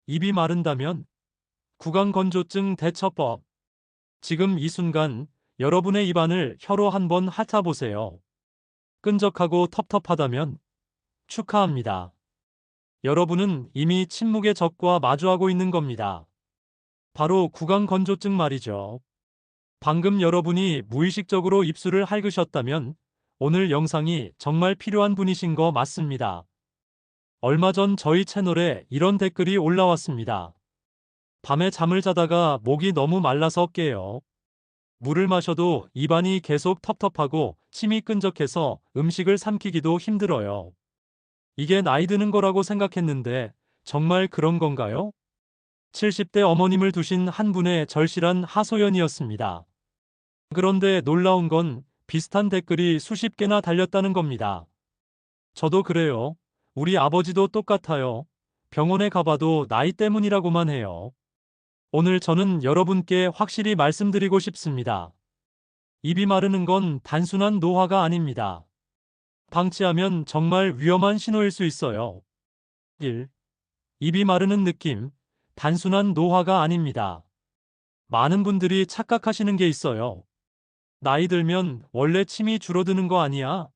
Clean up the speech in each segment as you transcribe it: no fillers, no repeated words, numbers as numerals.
입이 마른다면 구강건조증 대처법. 지금 이 순간 여러분의 입안을 혀로 한번 핥아보세요. 끈적하고 텁텁하다면 축하합니다. 여러분은 이미 침묵의 적과 마주하고 있는 겁니다. 바로 구강건조증 말이죠. 방금 여러분이 무의식적으로 입술을 핥으셨다면 오늘 영상이 정말 필요한 분이신 거 맞습니다. 얼마 전 저희 채널에 이런 댓글이 올라왔습니다. 밤에 잠을 자다가 목이 너무 말라서 깨요. 물을 마셔도 입안이 계속 텁텁하고 침이 끈적해서 음식을 삼키기도 힘들어요. 이게 나이 드는 거라고 생각했는데 정말 그런 건가요? 70대 어머님을 두신 한 분의 절실한 하소연이었습니다. 그런데 놀라운 건 비슷한 댓글이 수십 개나 달렸다는 겁니다. 저도 그래요. 우리 아버지도 똑같아요. 병원에 가봐도 나이 때문이라고만 해요. 오늘 저는 여러분께 확실히 말씀드리고 싶습니다. 입이 마르는 건 단순한 노화가 아닙니다. 방치하면 정말 위험한 신호일 수 있어요. 1. 입이 마르는 느낌. 단순한 노화가 아닙니다. 많은 분들이 착각하시는 게 있어요. 나이 들면 원래 침이 줄어드는 거 아니야?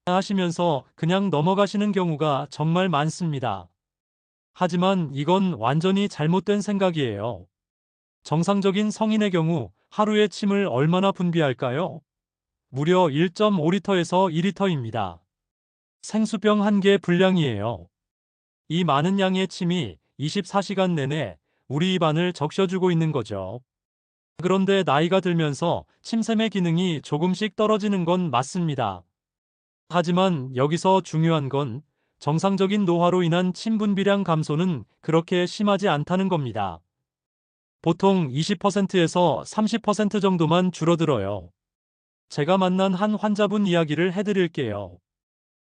하시면서 그냥 넘어가시는 경우가 정말 많습니다. 하지만 이건 완전히 잘못된 생각이에요. 정상적인 성인의 경우 하루에 침을 얼마나 분비할까요? 무려 1.5리터에서 2리터입니다. 생수병 한 개 분량이에요. 이 많은 양의 침이 24시간 내내 우리 입안을 적셔주고 있는 거죠. 그런데 나이가 들면서 침샘의 기능이 조금씩 떨어지는 건 맞습니다. 하지만 여기서 중요한 건 정상적인 노화로 인한 침 분비량 감소는 그렇게 심하지 않다는 겁니다. 보통 20%에서 30% 정도만 줄어들어요. 제가 만난 한 환자분 이야기를 해드릴게요.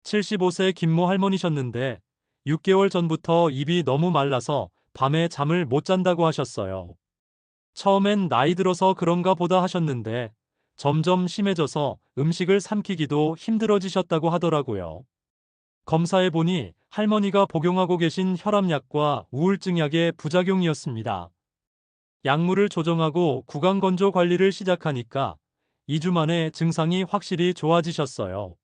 75세 김모 할머니셨는데 6개월 전부터 입이 너무 말라서 밤에 잠을 못 잔다고 하셨어요. 처음엔 나이 들어서 그런가 보다 하셨는데 점점 심해져서 음식을 삼키기도 힘들어지셨다고 하더라고요. 검사해보니 할머니가 복용하고 계신 혈압약과 우울증 약의 부작용이었습니다. 약물을 조정하고 구강건조 관리를 시작하니까 2주 만에 증상이 확실히 좋아지셨어요.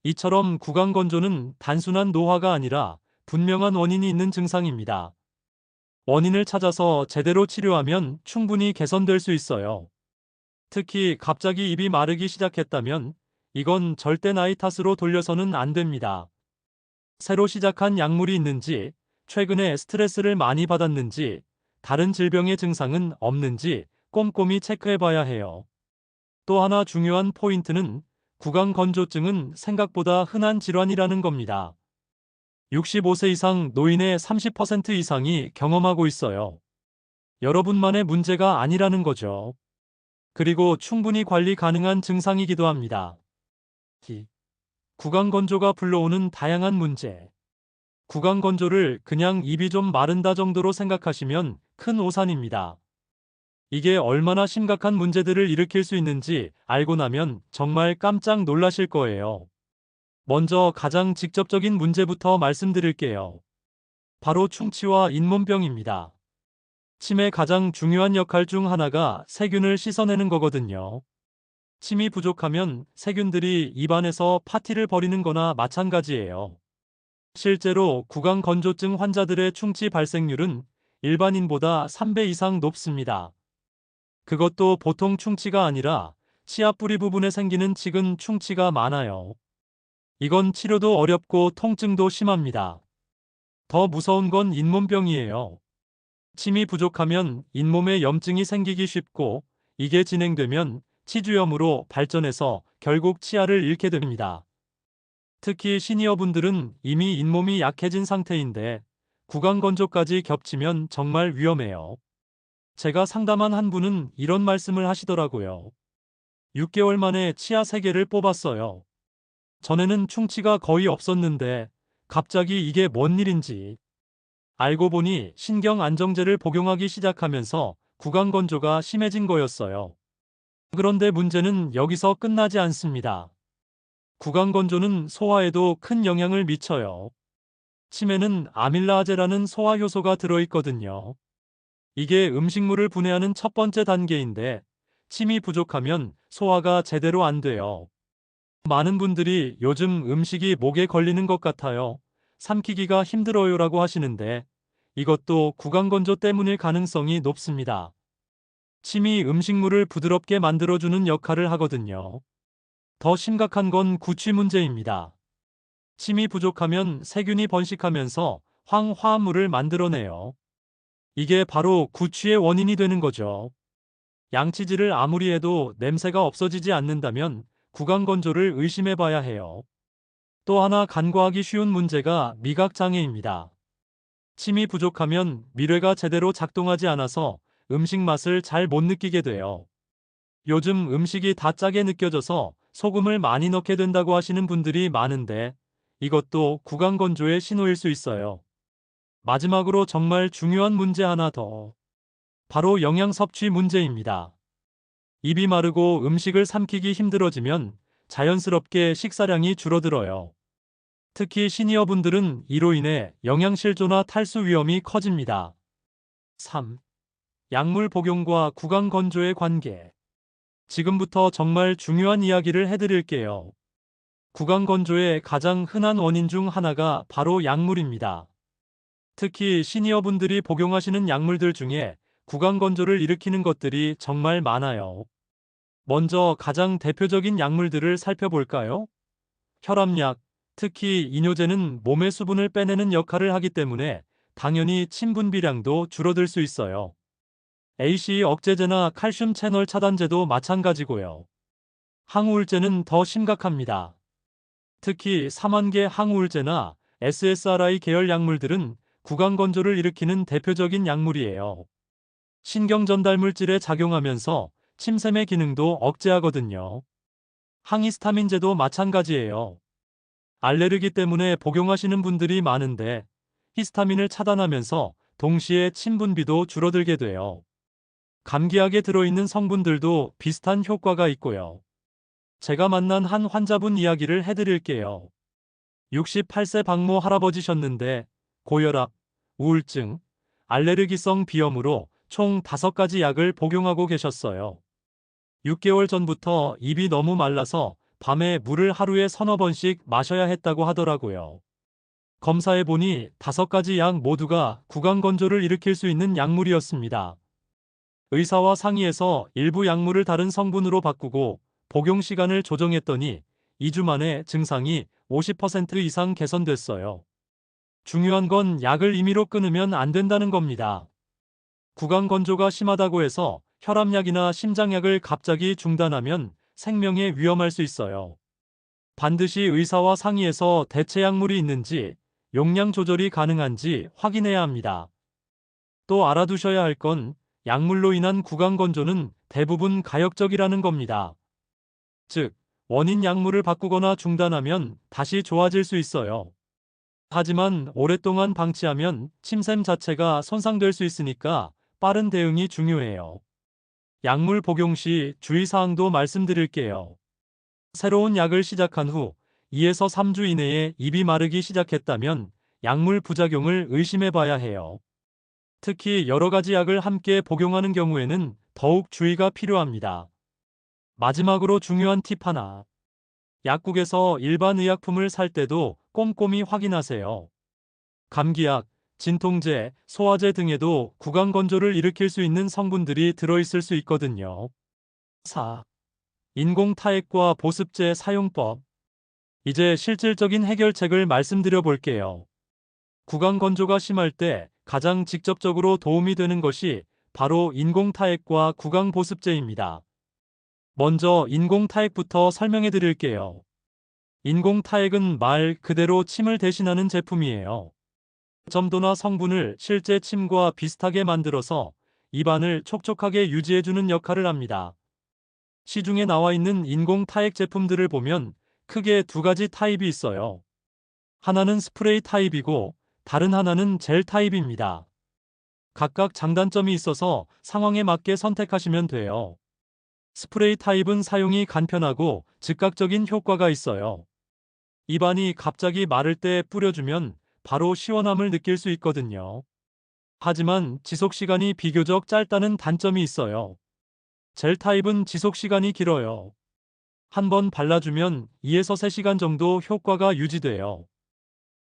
이처럼 구강건조는 단순한 노화가 아니라 분명한 원인이 있는 증상입니다. 원인을 찾아서 제대로 치료하면 충분히 개선될 수 있어요. 특히 갑자기 입이 마르기 시작했다면 이건 절대 나이 탓으로 돌려서는 안 됩니다. 새로 시작한 약물이 있는지, 최근에 스트레스를 많이 받았는지, 다른 질병의 증상은 없는지 꼼꼼히 체크해 봐야 해요. 또 하나 중요한 포인트는 구강건조증은 생각보다 흔한 질환이라는 겁니다. 65세 이상 노인의 30% 이상이 경험하고 있어요. 여러분만의 문제가 아니라는 거죠. 그리고 충분히 관리 가능한 증상이기도 합니다. 구강건조가 불러오는 다양한 문제. 구강건조를 그냥 입이 좀 마른다 정도로 생각하시면 큰 오산입니다. 이게 얼마나 심각한 문제들을 일으킬 수 있는지 알고 나면 정말 깜짝 놀라실 거예요. 먼저 가장 직접적인 문제부터 말씀드릴게요. 바로 충치와 잇몸병입니다. 침의 가장 중요한 역할 중 하나가 세균을 씻어내는 거거든요. 침이 부족하면 세균들이 입안에서 파티를 벌이는 거나 마찬가지예요. 실제로 구강건조증 환자들의 충치 발생률은 일반인보다 3배 이상 높습니다. 그것도 보통 충치가 아니라 치아 뿌리 부분에 생기는 치근 충치가 많아요. 이건 치료도 어렵고 통증도 심합니다. 더 무서운 건 잇몸병이에요. 침이 부족하면 잇몸에 염증이 생기기 쉽고 이게 진행되면 치주염으로 발전해서 결국 치아를 잃게 됩니다. 특히 시니어분들은 이미 잇몸이 약해진 상태인데 구강건조까지 겹치면 정말 위험해요. 제가 상담한 한 분은 이런 말씀을 하시더라고요. 6개월 만에 치아 3개를 뽑았어요. 전에는 충치가 거의 없었는데 갑자기 이게 뭔 일인지 알고 보니 신경 안정제를 복용하기 시작하면서 구강건조가 심해진 거였어요. 그런데 문제는 여기서 끝나지 않습니다. 구강건조는 소화에도 큰 영향을 미쳐요. 침에는 아밀라아제라는 소화 효소가 들어있거든요. 이게 음식물을 분해하는 첫 번째 단계인데 침이 부족하면 소화가 제대로 안 돼요. 많은 분들이 요즘 음식이 목에 걸리는 것 같아요. 삼키기가 힘들어요라고 하시는데 이것도 구강건조 때문일 가능성이 높습니다. 침이 음식물을 부드럽게 만들어주는 역할을 하거든요. 더 심각한 건 구취 문제입니다. 침이 부족하면 세균이 번식하면서 황화물을 만들어내요. 이게 바로 구취의 원인이 되는 거죠. 양치질을 아무리 해도 냄새가 없어지지 않는다면 구강건조를 의심해 봐야 해요. 또 하나 간과하기 쉬운 문제가 미각장애입니다. 침이 부족하면 미뢰가 제대로 작동하지 않아서 음식 맛을 잘 못 느끼게 돼요. 요즘 음식이 다 짜게 느껴져서 소금을 많이 넣게 된다고 하시는 분들이 많은데 이것도 구강건조의 신호일 수 있어요. 마지막으로 정말 중요한 문제 하나 더. 바로 영양 섭취 문제입니다. 입이 마르고 음식을 삼키기 힘들어지면 자연스럽게 식사량이 줄어들어요. 특히 시니어분들은 이로 인해 영양실조나 탈수 위험이 커집니다. 3. 약물 복용과 구강 건조의 관계. 지금부터 정말 중요한 이야기를 해드릴게요. 구강 건조의 가장 흔한 원인 중 하나가 바로 약물입니다. 특히 시니어분들이 복용하시는 약물들 중에 구강 건조를 일으키는 것들이 정말 많아요. 먼저 가장 대표적인 약물들을 살펴볼까요? 혈압약, 특히 이뇨제는 몸의 수분을 빼내는 역할을 하기 때문에 당연히 침 분비량도 줄어들 수 있어요. ACE 억제제나 칼슘 채널 차단제도 마찬가지고요. 항우울제는 더 심각합니다. 특히 삼환계 항우울제나 SSRI 계열 약물들은 구강 건조를 일으키는 대표적인 약물이에요. 신경 전달 물질에 작용하면서 침샘의 기능도 억제하거든요. 항히스타민제도 마찬가지예요. 알레르기 때문에 복용하시는 분들이 많은데 히스타민을 차단하면서 동시에 침 분비도 줄어들게 돼요. 감기약에 들어있는 성분들도 비슷한 효과가 있고요. 제가 만난 한 환자분 이야기를 해드릴게요. 68세 박모 할아버지셨는데 고혈압, 우울증, 알레르기성 비염으로 총 5가지 약을 복용하고 계셨어요. 6개월 전부터 입이 너무 말라서 밤에 물을 하루에 서너 번씩 마셔야 했다고 하더라고요. 검사해보니 5가지 약 모두가 구강건조를 일으킬 수 있는 약물이었습니다. 의사와 상의해서 일부 약물을 다른 성분으로 바꾸고 복용 시간을 조정했더니 2주 만에 증상이 50% 이상 개선됐어요. 중요한 건 약을 임의로 끊으면 안 된다는 겁니다. 구강건조가 심하다고 해서 혈압약이나 심장약을 갑자기 중단하면 생명에 위험할 수 있어요. 반드시 의사와 상의해서 대체 약물이 있는지, 용량 조절이 가능한지 확인해야 합니다. 또 알아두셔야 할 건 약물로 인한 구강건조는 대부분 가역적이라는 겁니다. 즉, 원인 약물을 바꾸거나 중단하면 다시 좋아질 수 있어요. 하지만 오랫동안 방치하면 침샘 자체가 손상될 수 있으니까 빠른 대응이 중요해요. 약물 복용 시 주의사항도 말씀드릴게요. 새로운 약을 시작한 후 2에서 3주 이내에 입이 마르기 시작했다면 약물 부작용을 의심해 봐야 해요. 특히 여러 가지 약을 함께 복용하는 경우에는 더욱 주의가 필요합니다. 마지막으로 중요한 팁 하나. 약국에서 일반 의약품을 살 때도 꼼꼼히 확인하세요. 감기약, 진통제, 소화제 등에도 구강건조를 일으킬 수 있는 성분들이 들어있을 수 있거든요. 4. 인공타액과 보습제 사용법. 이제 실질적인 해결책을 말씀드려 볼게요. 구강건조가 심할 때 가장 직접적으로 도움이 되는 것이 바로 인공타액과 구강보습제입니다. 먼저 인공타액부터 설명해 드릴게요. 인공타액은 말 그대로 침을 대신하는 제품이에요. 점도나 성분을 실제 침과 비슷하게 만들어서 입안을 촉촉하게 유지해주는 역할을 합니다. 시중에 나와 있는 인공타액 제품들을 보면 크게 2가지 타입이 있어요. 하나는 스프레이 타입이고 다른 하나는 젤 타입입니다. 각각 장단점이 있어서 상황에 맞게 선택하시면 돼요. 스프레이 타입은 사용이 간편하고 즉각적인 효과가 있어요. 입안이 갑자기 마를 때 뿌려주면 바로 시원함을 느낄 수 있거든요. 하지만 지속 시간이 비교적 짧다는 단점이 있어요. 젤 타입은 지속 시간이 길어요. 한 번 발라주면 2에서 3시간 정도 효과가 유지돼요.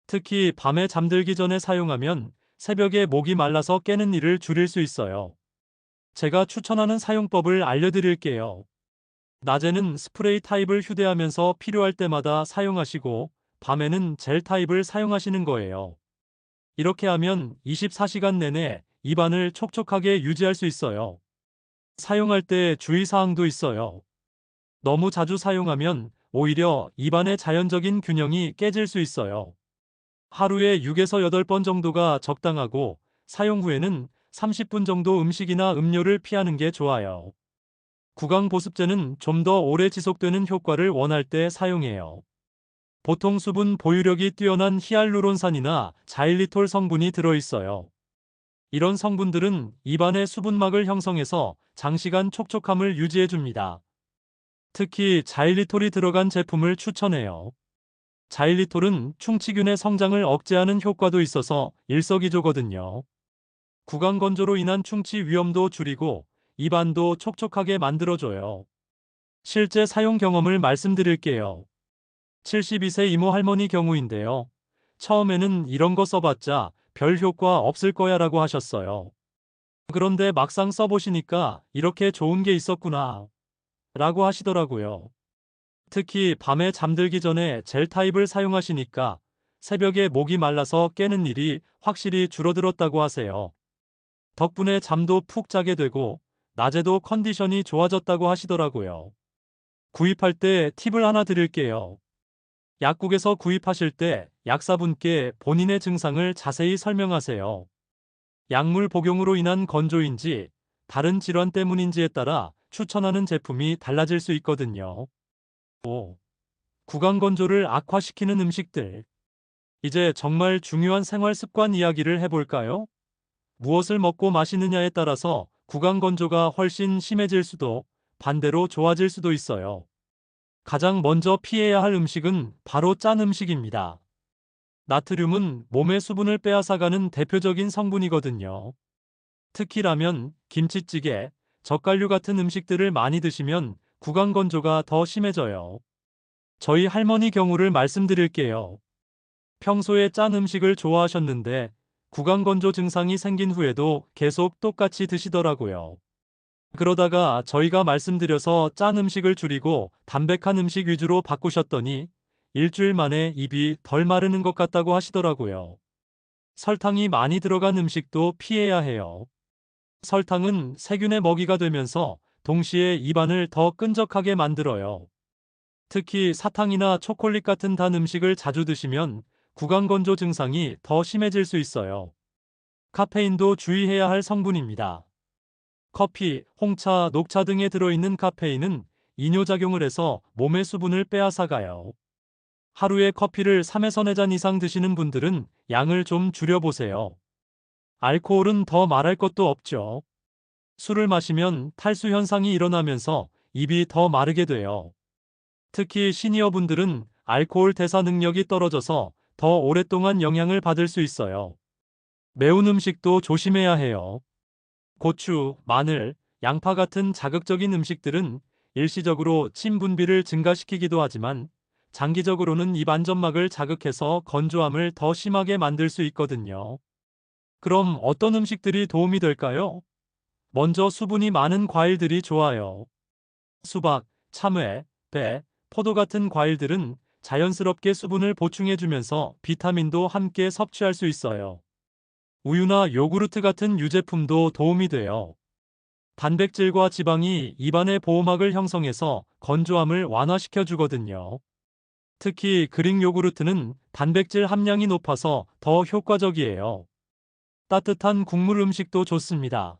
특히 밤에 잠들기 전에 사용하면 새벽에 목이 말라서 깨는 일을 줄일 수 있어요. 제가 추천하는 사용법을 알려드릴게요. 낮에는 스프레이 타입을 휴대하면서 필요할 때마다 사용하시고, 밤에는 젤 타입을 사용하시는 거예요. 이렇게 하면 24시간 내내 입안을 촉촉하게 유지할 수 있어요. 사용할 때 주의사항도 있어요. 너무 자주 사용하면 오히려 입안의 자연적인 균형이 깨질 수 있어요. 하루에 6에서 8번 정도가 적당하고, 사용 후에는 30분 정도 음식이나 음료를 피하는 게 좋아요. 구강 보습제는 좀 더 오래 지속되는 효과를 원할 때 사용해요. 보통 수분 보유력이 뛰어난 히알루론산이나 자일리톨 성분이 들어있어요. 이런 성분들은 입안의 수분막을 형성해서 장시간 촉촉함을 유지해줍니다. 특히 자일리톨이 들어간 제품을 추천해요. 자일리톨은 충치균의 성장을 억제하는 효과도 있어서 일석이조거든요. 구강 건조로 인한 충치 위험도 줄이고 입안도 촉촉하게 만들어줘요. 실제 사용 경험을 말씀드릴게요. 72세 이모 할머니 경우인데요. 처음에는 이런 거 써봤자 별 효과 없을 거야 라고 하셨어요. 그런데 막상 써보시니까 이렇게 좋은 게 있었구나 라고 하시더라고요. 특히 밤에 잠들기 전에 젤 타입을 사용하시니까 새벽에 목이 말라서 깨는 일이 확실히 줄어들었다고 하세요. 덕분에 잠도 푹 자게 되고 낮에도 컨디션이 좋아졌다고 하시더라고요. 구입할 때 팁을 하나 드릴게요. 약국에서 구입하실 때 약사분께 본인의 증상을 자세히 설명하세요. 약물 복용으로 인한 건조인지 다른 질환 때문인지에 따라 추천하는 제품이 달라질 수 있거든요. 5. 구강 건조를 악화시키는 음식들. 이제 정말 중요한 생활 습관 이야기를 해볼까요? 무엇을 먹고 마시느냐에 따라서 구강 건조가 훨씬 심해질 수도, 반대로 좋아질 수도 있어요. 가장 먼저 피해야 할 음식은 바로 짠 음식입니다. 나트륨은 몸의 수분을 빼앗아가는 대표적인 성분이거든요. 특히 라면, 김치찌개, 젓갈류 같은 음식들을 많이 드시면 구강 건조가 더 심해져요. 저희 할머니 경우를 말씀드릴게요. 평소에 짠 음식을 좋아하셨는데 구강 건조 증상이 생긴 후에도 계속 똑같이 드시더라고요. 그러다가 저희가 말씀드려서 짠 음식을 줄이고 담백한 음식 위주로 바꾸셨더니 일주일 만에 입이 덜 마르는 것 같다고 하시더라고요. 설탕이 많이 들어간 음식도 피해야 해요. 설탕은 세균의 먹이가 되면서 동시에 입안을 더 끈적하게 만들어요. 특히 사탕이나 초콜릿 같은 단 음식을 자주 드시면 구강 건조 증상이 더 심해질 수 있어요. 카페인도 주의해야 할 성분입니다. 커피, 홍차, 녹차 등에 들어있는 카페인은 이뇨작용을 해서 몸의 수분을 빼앗아가요. 하루에 커피를 3에서 4잔 이상 드시는 분들은 양을 좀 줄여보세요. 알코올은 더 말할 것도 없죠. 술을 마시면 탈수 현상이 일어나면서 입이 더 마르게 돼요. 특히 시니어분들은 알코올 대사 능력이 떨어져서 더 오랫동안 영향을 받을 수 있어요. 매운 음식도 조심해야 해요. 고추, 마늘, 양파 같은 자극적인 음식들은 일시적으로 침 분비를 증가시키기도 하지만 장기적으로는 입 안점막을 자극해서 건조함을 더 심하게 만들 수 있거든요. 그럼 어떤 음식들이 도움이 될까요? 먼저 수분이 많은 과일들이 좋아요. 수박, 참외, 배, 포도 같은 과일들은 자연스럽게 수분을 보충해주면서 비타민도 함께 섭취할 수 있어요. 우유나 요구르트 같은 유제품도 도움이 돼요. 단백질과 지방이 입안의 보호막을 형성해서 건조함을 완화시켜 주거든요. 특히 그릭 요구르트는 단백질 함량이 높아서 더 효과적이에요. 따뜻한 국물 음식도 좋습니다.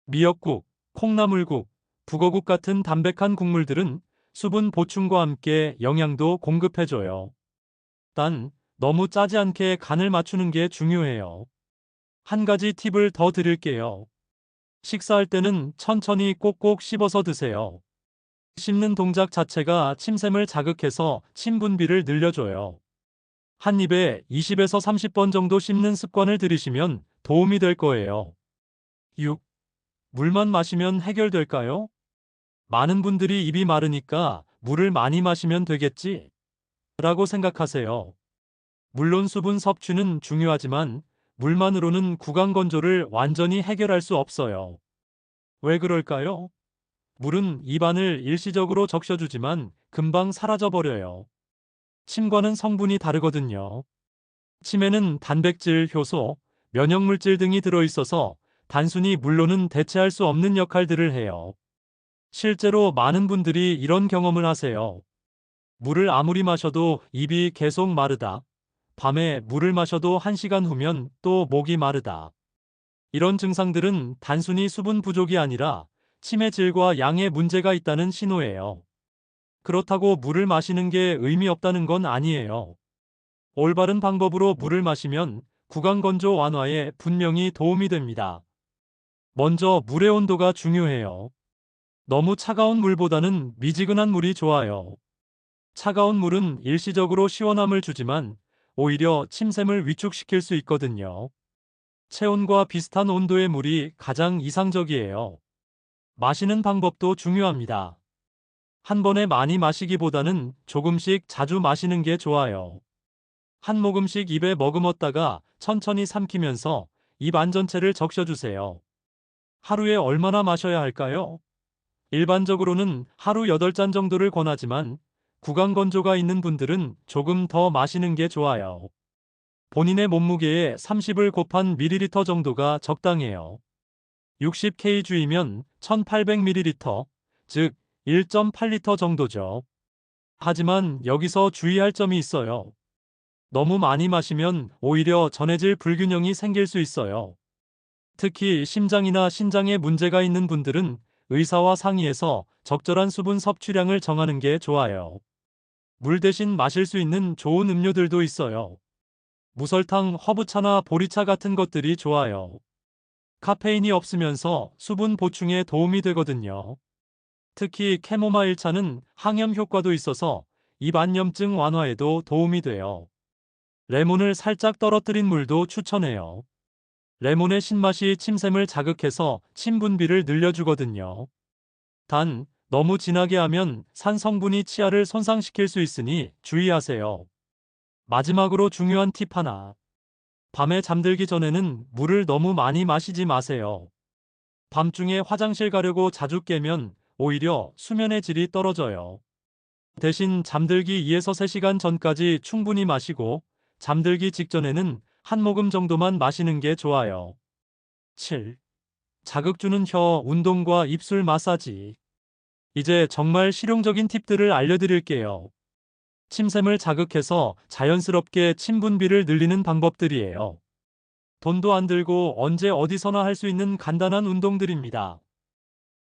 미역국, 콩나물국, 북어국 같은 담백한 국물들은 수분 보충과 함께 영양도 공급해줘요. 단, 너무 짜지 않게 간을 맞추는 게 중요해요. 한 가지 팁을 더 드릴게요. 식사할 때는 천천히 꼭꼭 씹어서 드세요. 씹는 동작 자체가 침샘을 자극해서 침 분비를 늘려줘요. 한 입에 20에서 30번 정도 씹는 습관을 들이시면 도움이 될 거예요. 6. 물만 마시면 해결될까요? 많은 분들이 입이 마르니까 물을 많이 마시면 되겠지? 라고 생각하세요. 물론 수분 섭취는 중요하지만 물만으로는 구강 건조를 완전히 해결할 수 없어요. 왜 그럴까요? 물은 입안을 일시적으로 적셔주지만 금방 사라져버려요. 침과는 성분이 다르거든요. 침에는 단백질, 효소, 면역물질 등이 들어있어서 단순히 물로는 대체할 수 없는 역할들을 해요. 실제로 많은 분들이 이런 경험을 하세요. 물을 아무리 마셔도 입이 계속 마르다. 밤에 물을 마셔도 1시간 후면 또 목이 마르다. 이런 증상들은 단순히 수분 부족이 아니라 침의 질과 양에 문제가 있다는 신호예요. 그렇다고 물을 마시는 게 의미 없다는 건 아니에요. 올바른 방법으로 물을 마시면 구강 건조 완화에 분명히 도움이 됩니다. 먼저 물의 온도가 중요해요. 너무 차가운 물보다는 미지근한 물이 좋아요. 차가운 물은 일시적으로 시원함을 주지만 오히려 침샘을 위축시킬 수 있거든요. 체온과 비슷한 온도의 물이 가장 이상적이에요. 마시는 방법도 중요합니다. 한 번에 많이 마시기보다는 조금씩 자주 마시는 게 좋아요. 한 모금씩 입에 머금었다가 천천히 삼키면서 입 안전체를 적셔주세요. 하루에 얼마나 마셔야 할까요? 일반적으로는 하루 8잔 정도를 권하지만 구강 건조가 있는 분들은 조금 더 마시는 게 좋아요. 본인의 몸무게에 30을 곱한 밀리리터 정도가 적당해요. 60kg이면 1800ml, 즉 1.8리터 정도죠. 하지만 여기서 주의할 점이 있어요. 너무 많이 마시면 오히려 전해질 불균형이 생길 수 있어요. 특히 심장이나 신장에 문제가 있는 분들은 의사와 상의해서 적절한 수분 섭취량을 정하는 게 좋아요. 물 대신 마실 수 있는 좋은 음료들도 있어요. 무설탕, 허브차나 보리차 같은 것들이 좋아요. 카페인이 없으면서 수분 보충에 도움이 되거든요. 특히 캐모마일 차는 항염 효과도 있어서 입 안염증 완화에도 도움이 돼요. 레몬을 살짝 떨어뜨린 물도 추천해요. 레몬의 신맛이 침샘을 자극해서 침 분비를 늘려주거든요. 단, 너무 진하게 하면 산 성분이 치아를 손상시킬 수 있으니 주의하세요. 마지막으로 중요한 팁 하나. 밤에 잠들기 전에는 물을 너무 많이 마시지 마세요. 밤중에 화장실 가려고 자주 깨면 오히려 수면의 질이 떨어져요. 대신 잠들기 2에서 3시간 전까지 충분히 마시고 잠들기 직전에는 한 모금 정도만 마시는 게 좋아요. 7. 자극 주는 혀 운동과 입술 마사지. 이제 정말 실용적인 팁들을 알려드릴게요. 침샘을 자극해서 자연스럽게 침 분비를 늘리는 방법들이에요. 돈도 안 들고 언제 어디서나 할 수 있는 간단한 운동들입니다.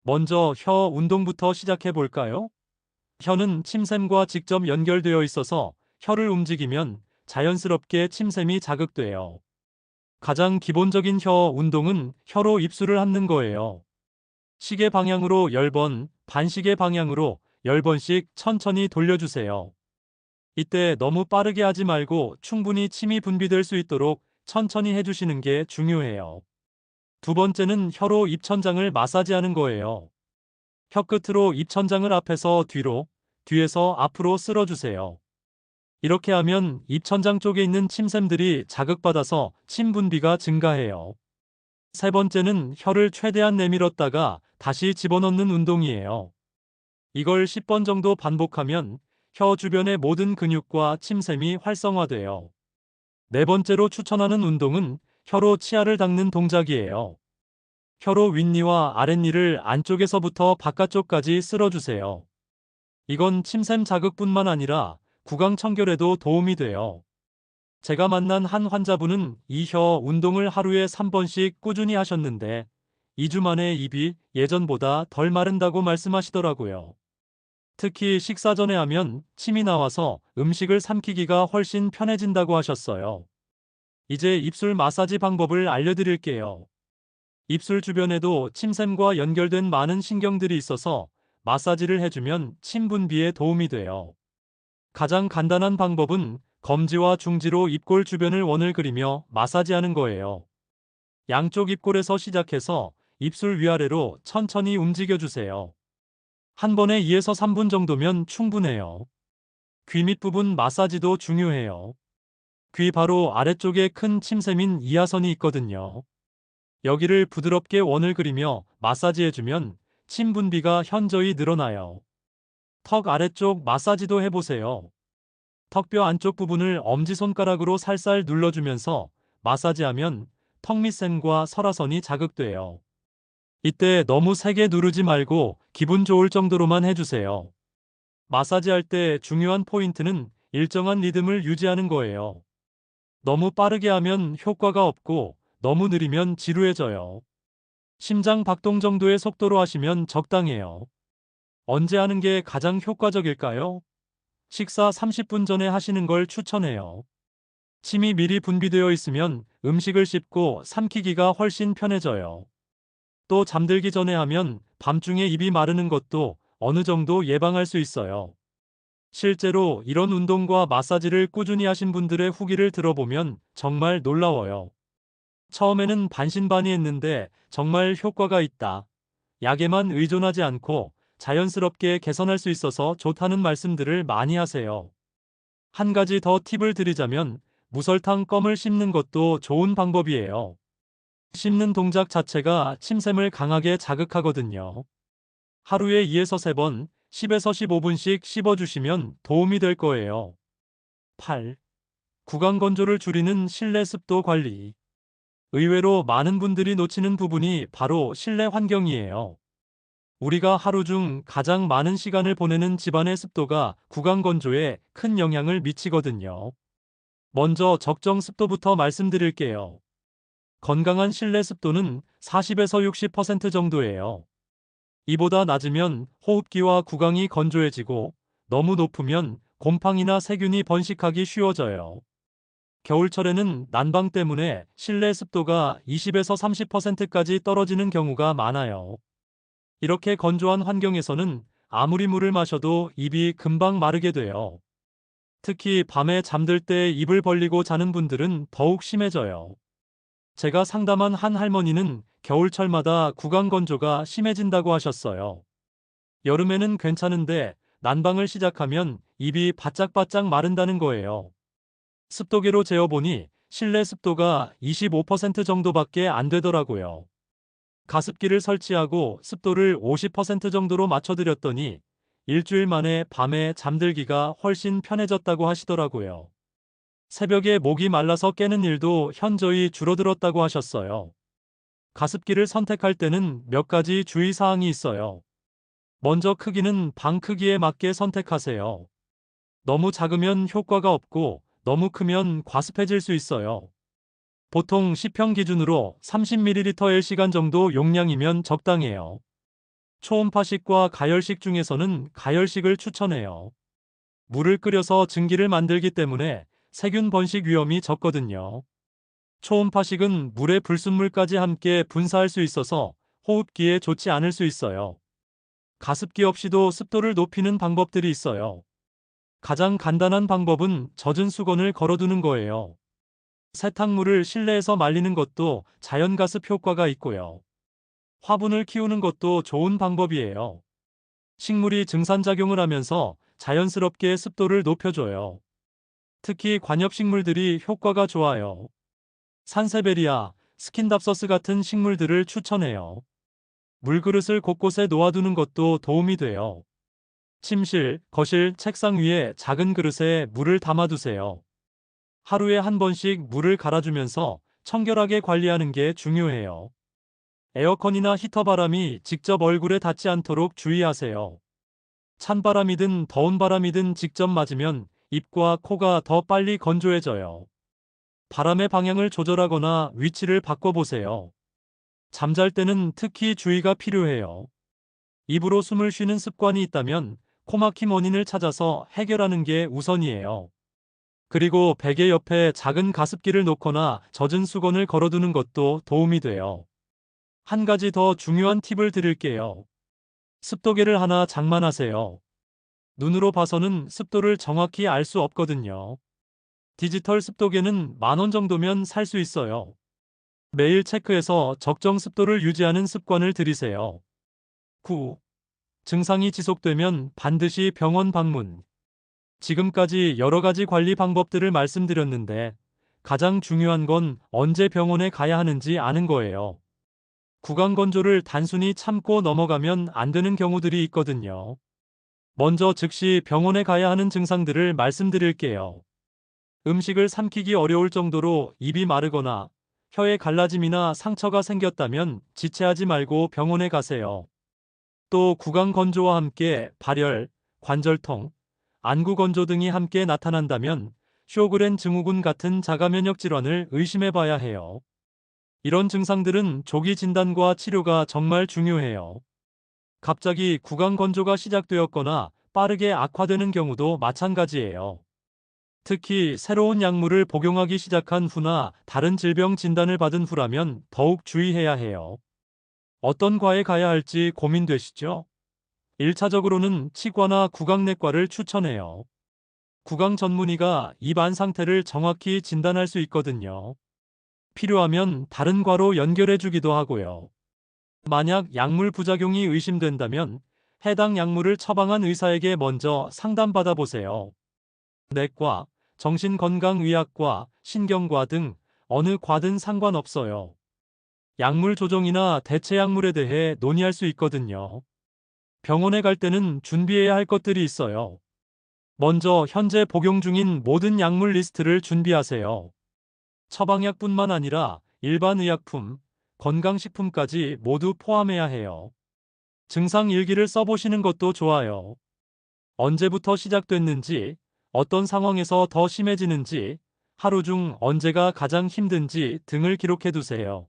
먼저 혀 운동부터 시작해 볼까요? 혀는 침샘과 직접 연결되어 있어서 혀를 움직이면 자연스럽게 침샘이 자극돼요. 가장 기본적인 혀 운동은 혀로 입술을 핥는 거예요. 시계 방향으로 10번, 반시계 방향으로 10번씩 천천히 돌려주세요. 이때 너무 빠르게 하지 말고 충분히 침이 분비될 수 있도록 천천히 해주시는 게 중요해요. 두 번째는 혀로 입천장을 마사지하는 거예요. 혀 끝으로 입천장을 앞에서 뒤로, 뒤에서 앞으로 쓸어주세요. 이렇게 하면 입천장 쪽에 있는 침샘들이 자극받아서 침 분비가 증가해요. 세 번째는 혀를 최대한 내밀었다가 다시 집어넣는 운동이에요. 이걸 10번 정도 반복하면 혀 주변의 모든 근육과 침샘이 활성화돼요. 네 번째로 추천하는 운동은 혀로 치아를 닦는 동작이에요. 혀로 윗니와 아랫니를 안쪽에서부터 바깥쪽까지 쓸어주세요. 이건 침샘 자극뿐만 아니라 구강 청결에도 도움이 돼요. 제가 만난 한 환자분은 이 혀 운동을 하루에 3번씩 꾸준히 하셨는데 2주 만에 입이 예전보다 덜 마른다고 말씀하시더라고요. 특히 식사 전에 하면 침이 나와서 음식을 삼키기가 훨씬 편해진다고 하셨어요. 이제 입술 마사지 방법을 알려드릴게요. 입술 주변에도 침샘과 연결된 많은 신경들이 있어서 마사지를 해주면 침 분비에 도움이 돼요. 가장 간단한 방법은 검지와 중지로 입골 주변을 원을 그리며 마사지하는 거예요. 양쪽 입골에서 시작해서 입술 위아래로 천천히 움직여주세요. 한 번에 2에서 3분 정도면 충분해요. 귀 밑부분 마사지도 중요해요. 귀 바로 아래쪽에 큰 침샘인 이하선이 있거든요. 여기를 부드럽게 원을 그리며 마사지해주면 침 분비가 현저히 늘어나요. 턱 아래쪽 마사지도 해보세요. 턱뼈 안쪽 부분을 엄지손가락으로 살살 눌러주면서 마사지하면 턱 밑샘과 설화선이 자극돼요. 이때 너무 세게 누르지 말고 기분 좋을 정도로만 해주세요. 마사지할 때 중요한 포인트는 일정한 리듬을 유지하는 거예요. 너무 빠르게 하면 효과가 없고 너무 느리면 지루해져요. 심장 박동 정도의 속도로 하시면 적당해요. 언제 하는 게 가장 효과적일까요? 식사 30분 전에 하시는 걸 추천해요. 침이 미리 분비되어 있으면 음식을 씹고 삼키기가 훨씬 편해져요. 또 잠들기 전에 하면 밤중에 입이 마르는 것도 어느 정도 예방할 수 있어요. 실제로 이런 운동과 마사지를 꾸준히 하신 분들의 후기를 들어보면 정말 놀라워요. 처음에는 반신반의했는데 정말 효과가 있다. 약에만 의존하지 않고 자연스럽게 개선할 수 있어서 좋다는 말씀들을 많이 하세요. 한 가지 더 팁을 드리자면 무설탕 껌을 씹는 것도 좋은 방법이에요. 씹는 동작 자체가 침샘을 강하게 자극하거든요. 하루에 2에서 3번, 10에서 15분씩 씹어주시면 도움이 될 거예요. 8. 구강 건조를 줄이는 실내 습도 관리. 의외로 많은 분들이 놓치는 부분이 바로 실내 환경이에요. 우리가 하루 중 가장 많은 시간을 보내는 집안의 습도가 구강 건조에 큰 영향을 미치거든요. 먼저 적정 습도부터 말씀드릴게요. 건강한 실내 습도는 40에서 60% 정도예요. 이보다 낮으면 호흡기와 구강이 건조해지고 너무 높으면 곰팡이나 세균이 번식하기 쉬워져요. 겨울철에는 난방 때문에 실내 습도가 20에서 30%까지 떨어지는 경우가 많아요. 이렇게 건조한 환경에서는 아무리 물을 마셔도 입이 금방 마르게 돼요. 특히 밤에 잠들 때 입을 벌리고 자는 분들은 더욱 심해져요. 제가 상담한 한 할머니는 겨울철마다 구강 건조가 심해진다고 하셨어요. 여름에는 괜찮은데 난방을 시작하면 입이 바짝바짝 마른다는 거예요. 습도계로 재어보니 실내 습도가 25% 정도밖에 안 되더라고요. 가습기를 설치하고 습도를 50% 정도로 맞춰드렸더니 일주일 만에 밤에 잠들기가 훨씬 편해졌다고 하시더라고요. 새벽에 목이 말라서 깨는 일도 현저히 줄어들었다고 하셨어요. 가습기를 선택할 때는 몇 가지 주의사항이 있어요. 먼저 크기는 방 크기에 맞게 선택하세요. 너무 작으면 효과가 없고 너무 크면 과습해질 수 있어요. 보통 10평 기준으로 30ml/시간 정도 용량이면 적당해요. 초음파식과 가열식 중에서는 가열식을 추천해요. 물을 끓여서 증기를 만들기 때문에 세균 번식 위험이 적거든요. 초음파식은 물에 불순물까지 함께 분사할 수 있어서 호흡기에 좋지 않을 수 있어요. 가습기 없이도 습도를 높이는 방법들이 있어요. 가장 간단한 방법은 젖은 수건을 걸어두는 거예요. 세탁물을 실내에서 말리는 것도 자연가습 효과가 있고요. 화분을 키우는 것도 좋은 방법이에요. 식물이 증산작용을 하면서 자연스럽게 습도를 높여줘요. 특히 관엽식물들이 효과가 좋아요. 산세베리아, 스킨답서스 같은 식물들을 추천해요. 물그릇을 곳곳에 놓아두는 것도 도움이 돼요. 침실, 거실, 책상 위에 작은 그릇에 물을 담아두세요. 하루에 한 번씩 물을 갈아주면서 청결하게 관리하는 게 중요해요. 에어컨이나 히터 바람이 직접 얼굴에 닿지 않도록 주의하세요. 찬바람이든 더운 바람이든 직접 맞으면 입과 코가 더 빨리 건조해져요. 바람의 방향을 조절하거나 위치를 바꿔보세요. 잠잘 때는 특히 주의가 필요해요. 입으로 숨을 쉬는 습관이 있다면 코막힘 원인을 찾아서 해결하는 게 우선이에요. 그리고 베개 옆에 작은 가습기를 놓거나 젖은 수건을 걸어두는 것도 도움이 돼요. 한 가지 더 중요한 팁을 드릴게요. 습도계를 하나 장만하세요. 눈으로 봐서는 습도를 정확히 알 수 없거든요. 디지털 습도계는 10,000원 정도면 살 수 있어요. 매일 체크해서 적정 습도를 유지하는 습관을 들이세요. 9. 증상이 지속되면 반드시 병원 방문. 지금까지 여러 가지 관리 방법들을 말씀드렸는데 가장 중요한 건 언제 병원에 가야 하는지 아는 거예요. 구강 건조를 단순히 참고 넘어가면 안 되는 경우들이 있거든요. 먼저 즉시 병원에 가야 하는 증상들을 말씀드릴게요. 음식을 삼키기 어려울 정도로 입이 마르거나 혀에 갈라짐이나 상처가 생겼다면 지체하지 말고 병원에 가세요. 또 구강 건조와 함께 발열, 관절통, 안구 건조 등이 함께 나타난다면 쇼그렌 증후군 같은 자가 면역 질환을 의심해 봐야 해요. 이런 증상들은 조기 진단과 치료가 정말 중요해요. 갑자기 구강 건조가 시작되었거나 빠르게 악화되는 경우도 마찬가지예요. 특히 새로운 약물을 복용하기 시작한 후나 다른 질병 진단을 받은 후라면 더욱 주의해야 해요. 어떤 과에 가야 할지 고민되시죠? 1차적으로는 치과나 구강내과를 추천해요. 구강 전문의가 입 안 상태를 정확히 진단할 수 있거든요. 필요하면 다른 과로 연결해 주기도 하고요. 만약 약물 부작용이 의심된다면 해당 약물을 처방한 의사에게 먼저 상담받아 보세요. 내과, 정신건강의학과, 신경과 등 어느 과든 상관없어요. 약물 조정이나 대체 약물에 대해 논의할 수 있거든요. 병원에 갈 때는 준비해야 할 것들이 있어요. 먼저 현재 복용 중인 모든 약물 리스트를 준비하세요. 처방약뿐만 아니라 일반 의약품, 건강식품까지 모두 포함해야 해요. 증상 일기를 써보시는 것도 좋아요. 언제부터 시작됐는지, 어떤 상황에서 더 심해지는지, 하루 중 언제가 가장 힘든지 등을 기록해 두세요.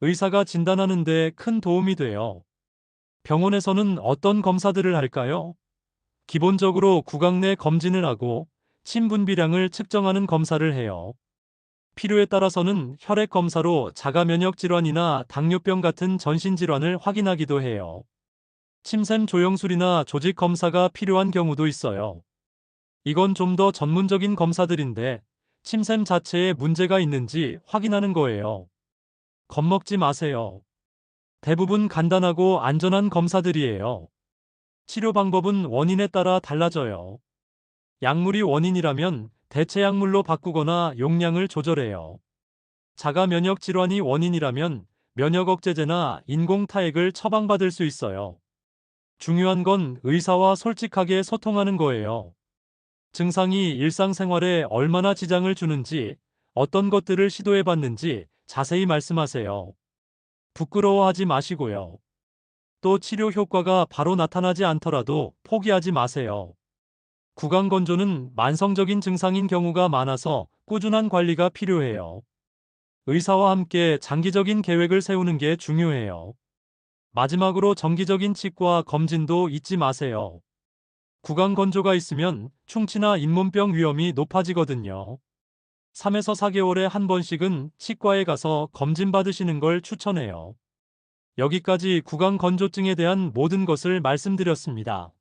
의사가 진단하는데 큰 도움이 돼요. 병원에서는 어떤 검사들을 할까요? 기본적으로 구강 내 검진을 하고 침 분비량을 측정하는 검사를 해요. 필요에 따라서는 혈액 검사로 자가 면역 질환이나 당뇨병 같은 전신 질환을 확인하기도 해요. 침샘 조영술이나 조직 검사가 필요한 경우도 있어요. 이건 좀 더 전문적인 검사들인데 침샘 자체에 문제가 있는지 확인하는 거예요. 겁먹지 마세요. 대부분 간단하고 안전한 검사들이에요. 치료 방법은 원인에 따라 달라져요. 약물이 원인이라면 대체 약물로 바꾸거나 용량을 조절해요. 자가 면역 질환이 원인이라면 면역 억제제나 인공 타액을 처방받을 수 있어요. 중요한 건 의사와 솔직하게 소통하는 거예요. 증상이 일상생활에 얼마나 지장을 주는지, 어떤 것들을 시도해 봤는지 자세히 말씀하세요. 부끄러워하지 마시고요. 또 치료 효과가 바로 나타나지 않더라도 포기하지 마세요. 구강 건조는 만성적인 증상인 경우가 많아서 꾸준한 관리가 필요해요. 의사와 함께 장기적인 계획을 세우는 게 중요해요. 마지막으로 정기적인 치과 검진도 잊지 마세요. 구강 건조가 있으면 충치나 잇몸병 위험이 높아지거든요. 3에서 4개월에 한 번씩은 치과에 가서 검진 받으시는 걸 추천해요. 여기까지 구강 건조증에 대한 모든 것을 말씀드렸습니다.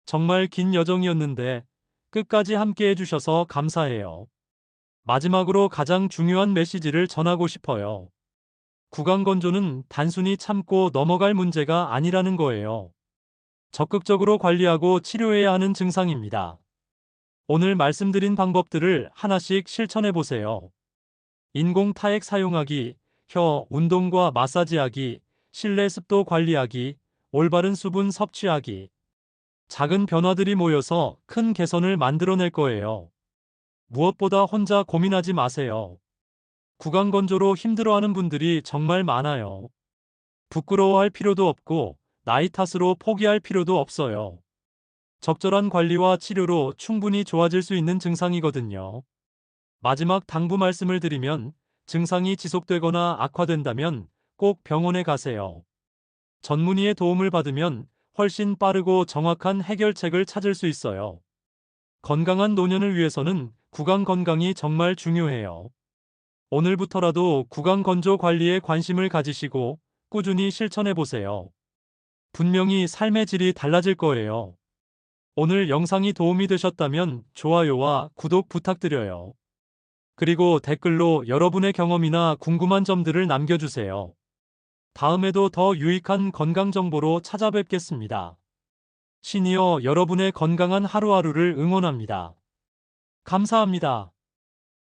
정말 긴 여정이었는데 끝까지 함께 해주셔서 감사해요. 마지막으로 가장 중요한 메시지를 전하고 싶어요. 구강 건조는 단순히 참고 넘어갈 문제가 아니라는 거예요. 적극적으로 관리하고 치료해야 하는 증상입니다. 오늘 말씀드린 방법들을 하나씩 실천해 보세요. 인공 타액 사용하기, 혀 운동과 마사지하기, 실내 습도 관리하기, 올바른 수분 섭취하기. 작은 변화들이 모여서 큰 개선을 만들어낼 거예요. 무엇보다 혼자 고민하지 마세요. 구강 건조로 힘들어하는 분들이 정말 많아요. 부끄러워할 필요도 없고 나이 탓으로 포기할 필요도 없어요. 적절한 관리와 치료로 충분히 좋아질 수 있는 증상이거든요. 마지막 당부 말씀을 드리면 증상이 지속되거나 악화된다면 꼭 병원에 가세요. 전문의의 도움을 받으면 훨씬 빠르고 정확한 해결책을 찾을 수 있어요. 건강한 노년을 위해서는 구강 건강이 정말 중요해요. 오늘부터라도 구강 건조 관리에 관심을 가지시고 꾸준히 실천해 보세요. 분명히 삶의 질이 달라질 거예요. 오늘 영상이 도움이 되셨다면 좋아요와 구독 부탁드려요. 그리고 댓글로 여러분의 경험이나 궁금한 점들을 남겨주세요. 다음에도 더 유익한 건강 정보로 찾아뵙겠습니다. 시니어 여러분의 건강한 하루하루를 응원합니다. 감사합니다.